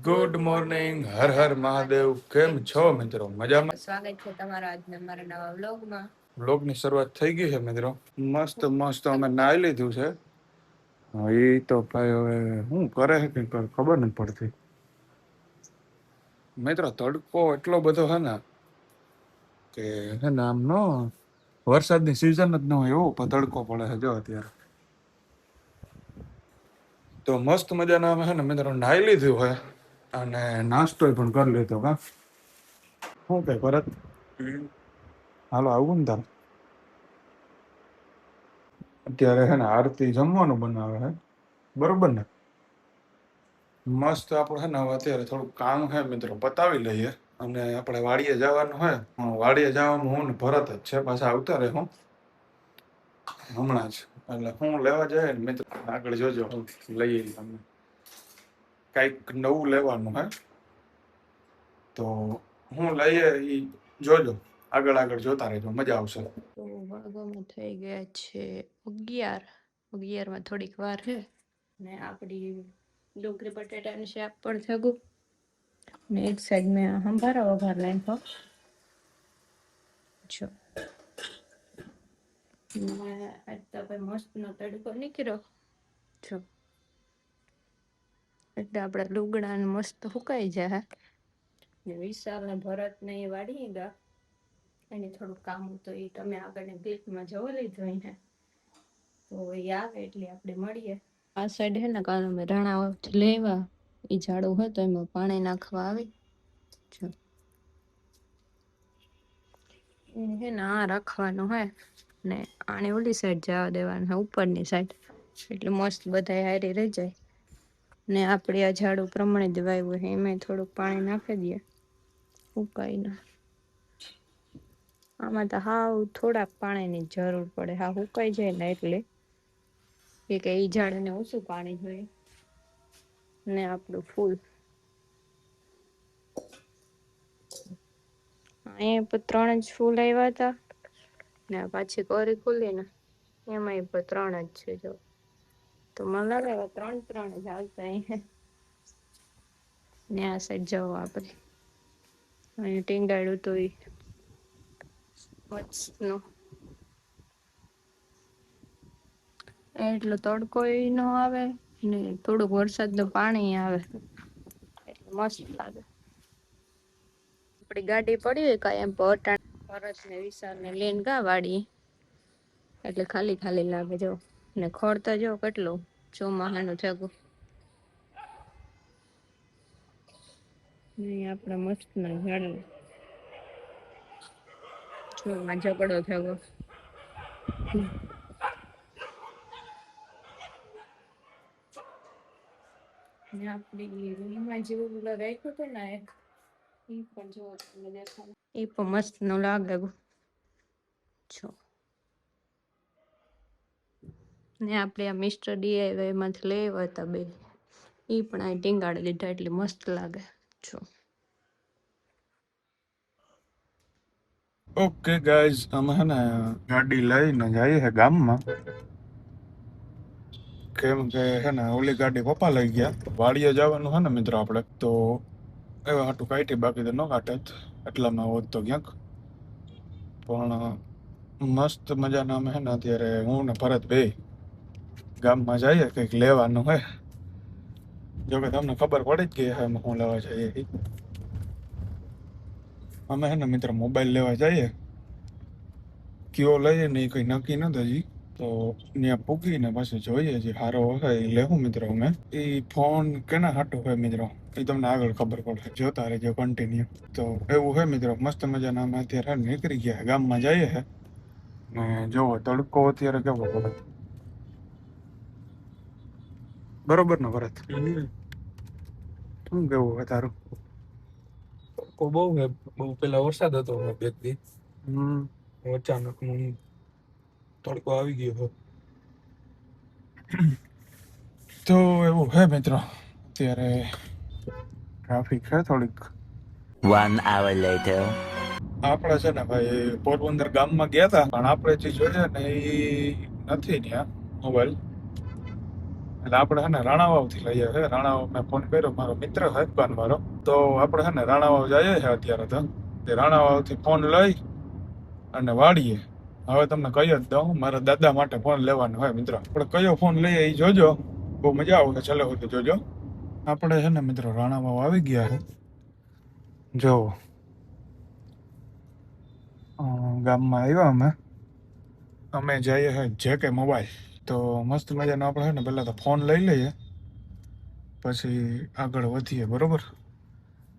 Good morning, Har Har Mahadev. કેમ છો મિત્રો? મજામાં? સ્વાગત છે તમારા આજના મારા નવા વ્લોગમાં. વ્લોગની શરૂઆત થઈ ગઈ છે મિત્રો. મસ્ત મસ્ત અમે નાઈ લીધું છે. એ તો ભાઈ હવે શું કરે છે કંઈક ખબર નથી પડતી મિત્રો. તડકો એટલો બધો છે ને કે છે ને આમ નો વરસાદની સિઝન જ ન હોય એવો તડકો પડે છે જો અત્યારે. તો મસ્ત મજાના અમે છે ને મિત્રો નાઈ લીધું હોય અને નાસ્તો પણ કરી લીધો. કા શું કઈ પરત હાલો આવું ને તાર અત્યારે છે ને આરતી જમવાનું બનાવે છે બરોબર ને. મસ્ત આપણે છે ને હવે અત્યારે થોડુંક કામ છે મિત્રો પતાવી લઈએ અને આપણે વાડીએ જવાનું હોય. વાડીએ જવાનું હું ને ભરત જ છે પાછા આવતા રહે હું હમણાં જ. એટલે હું લેવા જાય ને મિત્રો આગળ જોજો હું લઈ તમને કઈક નવું લેવાનું હે તો હું લઈએ એ જોજો. આગળ આગળ જોતા રહેજો, મજા આવશે. તો વાગવામાં થઈ ગયા છે 11. 11માં થોડીક વાર છે ને આપણી ડુંગળી બટાટાનું શાક પણ થયું ને એક સાઈડ મેં સંભારા વઘાર નાખ્યો જો. આજ તો ભાઈ મસ્તનો તડકો નીકળ્યો જો. એટલે આપણા લુગડા મસ્ત સુકાઈ જાય ને વિશાલ ને ભરત ને એ વાળી ગયા. એને થોડું કામ હતું એ તમે આગળની ક્લિપમાં જોવા લીધું એને. તો એ આવે એટલે આપણે મળીએ. આ સાઈડ હે ને કાલ અમે રાણા લેવા એ ઝાડું હોય તો એમાં પાણી નાખવા આવી જો. એને હે ને આ રાખવાનું હોય ને આને ઓલી સાઈડ જવા દેવાનું હોય ઉપરની સાઈડ એટલે મસ્ત બધા હારી રહી જાય. ને આપણે આ ઝાડું પ્રમાણે દેવાયું હોય એમાં થોડુંક પાણી નાખી દઈએ ઉકાઈ ના. આમાં તો હાવ થોડાક પાણીની જરૂર પડે. હા સુકાઈ જાય ને એટલે કે એ ઝાડને ઓછું પાણી જોઈએ ને આપણું ફૂલ અહીંયા 3 જ ફૂલ આવ્યા હતા ને પાછી કોરી ખુલી ને એમાં 3 જ છે જો. તો મને લાગે 3 જ આવતા અહીંયા. ને આ સાઈડ જવો આપણે અહીંયા ટીંગાડ્યું તો એ મસ્તનું એટલો તડકો ન આવે ને થોડુંક વરસાદનું પાણી આવે એટલે મસ્ત લાગે. આપણી ગાડી પડી હોય કાંઈ એમ પટાણ ભરત ને વિશાલ ને લઈને ગા વાડી એટલે ખાલી ખાલી લાગે જો. ને ખોડતા જો કેટલું ચોમાહાનું થયું ને આપણા મસ્ત ના ઝાડ જો આ ઝઘડો થયો ને આપણી રૂમમાં જેવું રાખ્યું હતું ને એક એ પણ જો તમને દેખાય એ પણ મસ્ત નું લાગે છો. ને આપણે આ મિસ્ટર ડીઆઈવાય માંથી લેવા હતા બે એ પણ આ ટીંગાડી લીધા એટલે મસ્ત લાગે છો. ઓકે ગાઈઝ, અમે હે ને ગાડી લઈને જઈએ છે ગામમાં. કેમ કે હે ને ઓલી ગાડી પપ્પા લઈ ગયા. વાડીએ જવાનું હે ને મિત્રો આપણે તો એવા હાટું કાઢી, બાકી તો ન કાઢત એટલામાં હોત તો ક્યાંક. પણ મસ્ત મજાના અમે હે ને અત્યારે હું ને ભરત બે ગામમાં જઈએ કંઈક લેવાનું હોય. જોકે તમને ખબર પડી જ ગઈ હે અમે શું લેવા જઈએ. અમે હે ને મિત્ર મોબાઈલ લેવા જઈએ. કયો લઈએ ને એ કંઈ નક્કી નથી હજી. તો ત્યાં પૂગીને પાછું જોઈએ જે સારો હોય એ લેવું મિત્રો. અમે એ ફોન કેના હાટું હોય મિત્રો એ તમને આગળ ખબર પડે, જોતા રહેજો કન્ટિન્યુ. તો એવું હોય મિત્રો, મસ્ત મજાના અમે અત્યારે નીકળી ગયા ગામમાં જઈએ છે ને જોવો તડકો અત્યારે કેવો પડે બરોબર ને ભરત? શું કેવું હોય તારું? બહુ હે બહુ પેલા વરસાદ હતો 2 દી અચાનક તડકો આવી ગયો. તો એવું હે મિત્રો, અત્યારે ટ્રાફિક છે થોડીક. 1 hour later. આપણે છે ને ભાઈ પોરબંદર ગામમાં ગયા હતા પણ આપણે જે જોઈએ ને એ નથી ત્યાં મોબાઈલ. એટલે આપણે હે ને રાણાવાવથી લઈએ છે. રાણાવાવ મેં ફોન કર્યો, મારો મિત્ર છે દુકાન વાળો. તો આપણે હે ને રાણાવાવ જઈએ છે અત્યારે તો. તે રાણાવાવથી ફોન લઈ અને વાળીએ. હવે તમને કહી જ દઉં, મારા દાદા માટે ફોન લેવાનો હોય મિત્રો. આપણે કયો ફોન લઈએ એ જોજો, બહુ મજા આવે. ચાલો હોય તો જોજો. આપણે છે ને મિત્રો રાણાવાવ આવી ગયા છે. જો ગામમાં આવ્યા અમે જઈએ છે JK મોબાઈલ. તો મસ્ત મજાનો આપણે છે ને પહેલાં તો ફોન લઈ લઈએ, પછી આગળ વધીએ, બરોબર?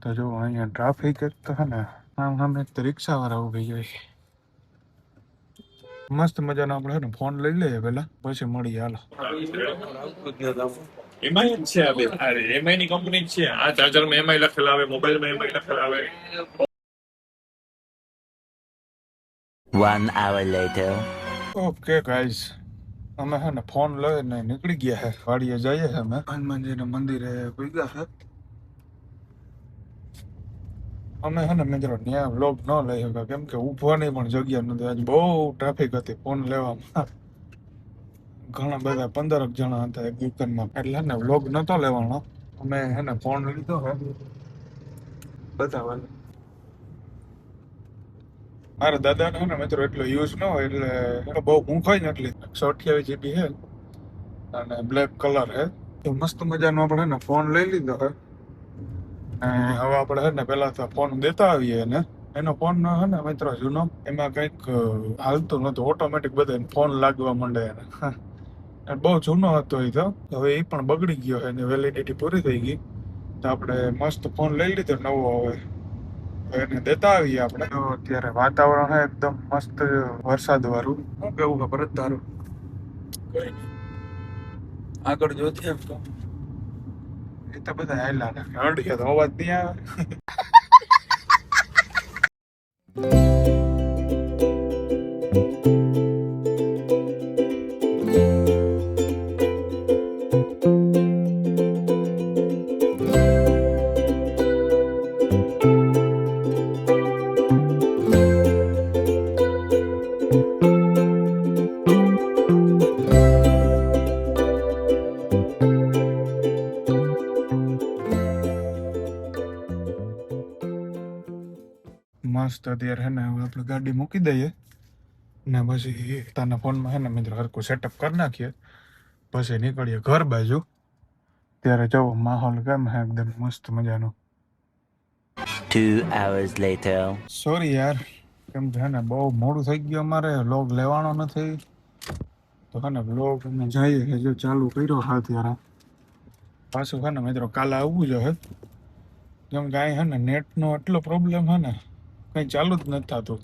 તો જો અહીંયા ટ્રાફિક એક તો છે ને, આમ સામે એક તો રિક્ષાવાળા ઊભી હોય. મસ્ત મજાનો આપણે છે ને ફોન લઈ લઈએ પહેલાં, પછી મળીએ. હાલો. એમઆઈ જ છે આ બે. એમઆઈ ની કંપની જ છે. આ ચાર્જરમાં એમઆઈ લખેલા આવે, મોબાઈલમાં એમઆઈ લખેલા આવે. 1 hour later. ઓકે ગાઈઝ, અમે છે ને ફોન લઈને નીકળી ગયા છે. વાડીએ જઈએ છે અમે હનુમાનજીના મંદિરે ભેગા છે. અમે છે ને મિત્રો ત્યાં વ્લોગ ન લઈ શક્યા, કેમ કે ઊભવાની પણ જગ્યા નથી. આજ બહુ ટ્રાફિક હતી ફોન લેવામાં. ઘણા બધા 15 જણા હતા એક દુકાનમાં, એટલે ને વ્લોગ નતો લેવાનો. અમે છે ને ફોન લીધો છે બતાવવાનો. મારા દાદાને છે ને મિત્રો એટલો યુઝ ન હોય, એટલે બહુ મૂંઘાય ને એટલી 128 GB છે અને બ્લેક કલર છે. તો મસ્ત મજાનો આપણે ને ફોન લઈ લીધો છે. અને હવે આપણે છે ને પેલા તો ફોન દેતા આવીએ. ને એનો ફોન છે ને મિત્રો જૂનો, એમાં કંઈક હાલતું નતું, ઓટોમેટિક બધા ફોન લાગવા માંડે એને. બહુ જૂનો હતો એ તો, હવે એ પણ બગડી ગયો છે, એની વેલિડિટી પૂરી થઈ ગઈ. તો આપણે મસ્ત ફોન લઈ લીધો નવો. હવે એને દેતા આવીએ આપણે. તો અત્યારે વાતાવરણ છે એકદમ મસ્ત વરસાદ વાળું. શું કેવું કે ભરત તારું? આગળ જોતી એમ તો એ તો બધા હાલા નાખે, અડીએ તો અવાજ નહીં આવે. મસ્ત અત્યારે હે ને હવે આપણે ગાડી મૂકી દઈએ ને પછી તાના ફોનમાં હે ને મિત્રો હરખું સેટઅપ કરી નાખીએ, પછી નીકળીએ ઘર બાજુ. ત્યારે જવો માહોલ કેમ હે, એકદમ મસ્ત મજાનો. 2 hours later. સોરી યાર, કેમ કે હે ને બહુ મોડું થઈ ગયું, અમારે વ્લોગ લેવાનો નથી. તો હે ને વ્લોગ અમે જઈએ કે જો ચાલુ કર્યો હા ત્યારે પાછું હે ને મિત્રો કાલે આવવું જોઈએ, કેમ કે અહીં હે ને નેટનો એટલો પ્રોબ્લેમ હે ને કંઈ ચાલુ જ નથી થતું.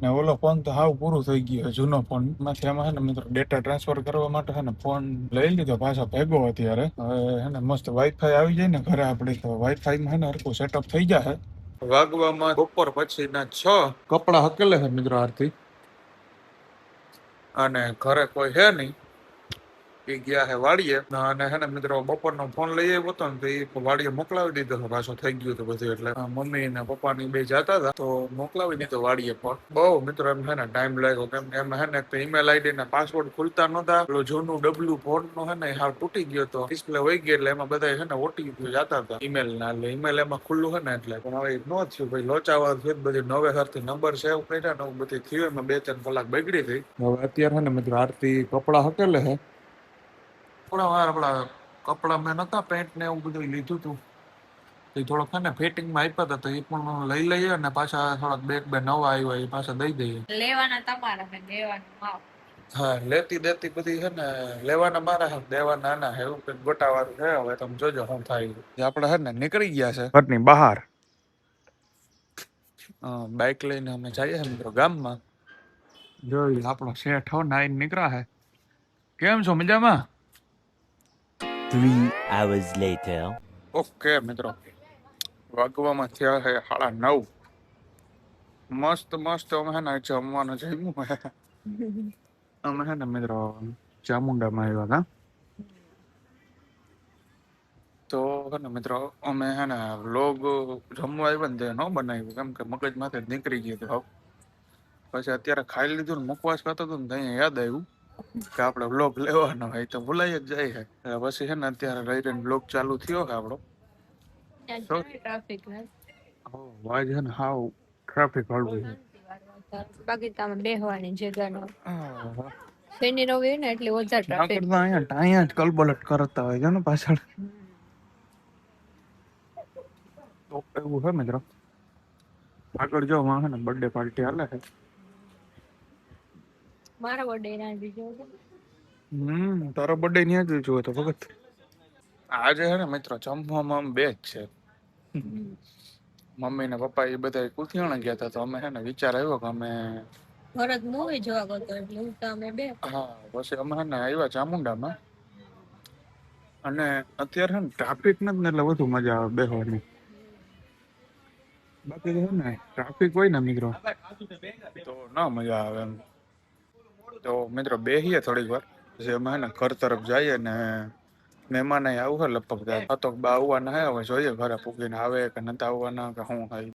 ને ઓલો ફોન તો હાવ પૂરું થઈ ગયું છે, જૂનો ફોન માંથી. એમાં હે ને મિત્રો ડેટા ટ્રાન્સફર કરવા માટે હે ને ફોન લઈ લીધો પાછા ભેગો અત્યારે. હવે હે ને મસ્ત વાઈફાઈ આવી જાય ને ઘરે આપણે, તો વાઈફાઈમાં હે ને હરખું સેટઅપ થઈ જાય. વાગવામાં બપોર પછીના 6. કપડા હકેલે છે મિત્રો આરતી, અને ઘરે કોઈ હે નહીં, એ ગયા હે વાડીએ. અને હે ને મિત્રો બપોરનો ફોન લઈ આવ્યો હતો ને, તો એ વાડીએ મોકલાવી દીધો. પાછો થઈ ગયું હતું બધું, એટલે મમ્મી ને પપ્પા ની બે જતા હતા તો મોકલાવી દીધો વાડીએ. પણ બહુ મિત્રો એમ હે ને ટાઈમ લાગ્યો, કેમ કે એમ હે ને ઈમેલ આઈડી ના પાસવર્ડ ખુલતા નહોતા. પેલું જૂનું ડબલ્યુ ફોન નો હે ને હાવ તૂટી ગયો હતો, ડિસ્પ્લે વહી ગઈ, એટલે એમાં બધા હે ને ઓટીપી જતા હતા ઈમેલ ના. એટલે ઈમેલ એમાં ખુલ્લું હે ને એટલે. પણ હવે ન થયું ભાઈ, લોચાવા થયું બધી. નવે સરથી નંબર સેવ કર્યા ને બધી થયું, એમાં 2-3 કલાક બગડી થઈ. હવે અત્યારે હે ને મિત્રો આરતી કપડા હકેલે હે. આપણા કપડા મેં નતા પેન્ટ ને એવું બધું લીધું હતું, એ થોડોક છે ને ફિટિંગમાં આપ્યા હતા, તો એ પણ લઈ લઈએ ને પાછા થોડાક બે નવા આવ્યા એ પાછા દઈ દઈએ. લેવાના તમારા હે, દેવાના માવ. હા, લેતી દેતી બધી છે ને લેવાના મારા હે, દેવાના ના હે, એવું કંઈક ગોટાવાળું છે. હવે તમે જોજો શું થાય. આપણે છે ને નીકળી ગયા છે ઘરની બહાર. બાઇક લઈને અમે જઈએ મિત્રો ગામમાં. જોઈ આપણો શેઠ હો નાઈને નીકળ્યા હે. કેમ છો, મજામાં? 3 hours later. ઓકે મિત્રો, વાગવામાં થયા છે 9:30. મસ્ત મસ્ત અમે હે ને જમવાનું જમ્યું હે. અમે હે ને મિત્રો ચામુંડામાં આવ્યા હતા. તો હે ને મિત્રો અમે હે ને વ્લોગ જમવા આવ્યા ને તે ન બનાવ્યું, કેમ કે મગજમાંથી નીકળી ગયું હતું. પછી અત્યારે ખાઈ લીધું ને મુખવાસ ખાતો હતો ને ત્યાં યાદ આવ્યું કે આપણે બ્લોગ લેવાનો હોય તો ભૂલાઈ જ જાય છે. પછી છે ને અત્યારે રહી રહીને બ્લોગ ચાલુ થયો છે આપણો. ટ્રાફિક ને વાજ છે ને હાવ ટ્રાફિક હળવું છે. બાકી તમે બેહવાની જગ્યા નો આહા. શનિ રવિ ને એટલે વધારે ટ્રાફિક. નકર તો અહીંયા જ કલબલટ કરતા હોય છે ને પાછળ. તો એવું છે મિત્રો. આગળ જો માં છે ને બર્થડે પાર્ટી હાલે છે. મારા બર્થડે ના બીજો તારો બર્થડે ન્યા જ જોયો તો ભગત. આજે છે ને મિત્રો જમવામાં બે જ છે. મમ્મી ને પપ્પા એ બધા કુથિયાણા ગયા હતા તો અમે છે ને વિચાર આવ્યો કે અમે ભરત મૂવી જોવા ગયો એટલે હું તો અમે બે હા પછી અમે છે ને આવ્યા ચામુંડામાં અને અત્યારે છે ને ટ્રાફિક નથી ને એટલે વધુ મજા આવે બેસવાની. બાકી તો છે ને ટ્રાફિક હોય ને મિત્રો તો ના મજા આવે એમ. તો મિત્રો બેસીએ થોડીક વાર પછી અમે છે ને ઘર તરફ જઈએ ને મહેમાન આવું છે લગભગ તો બા આવવાના હે હવે જોઈએ ઘરે પૂગીને આવે કે નથી આવવાના કે શું હોય.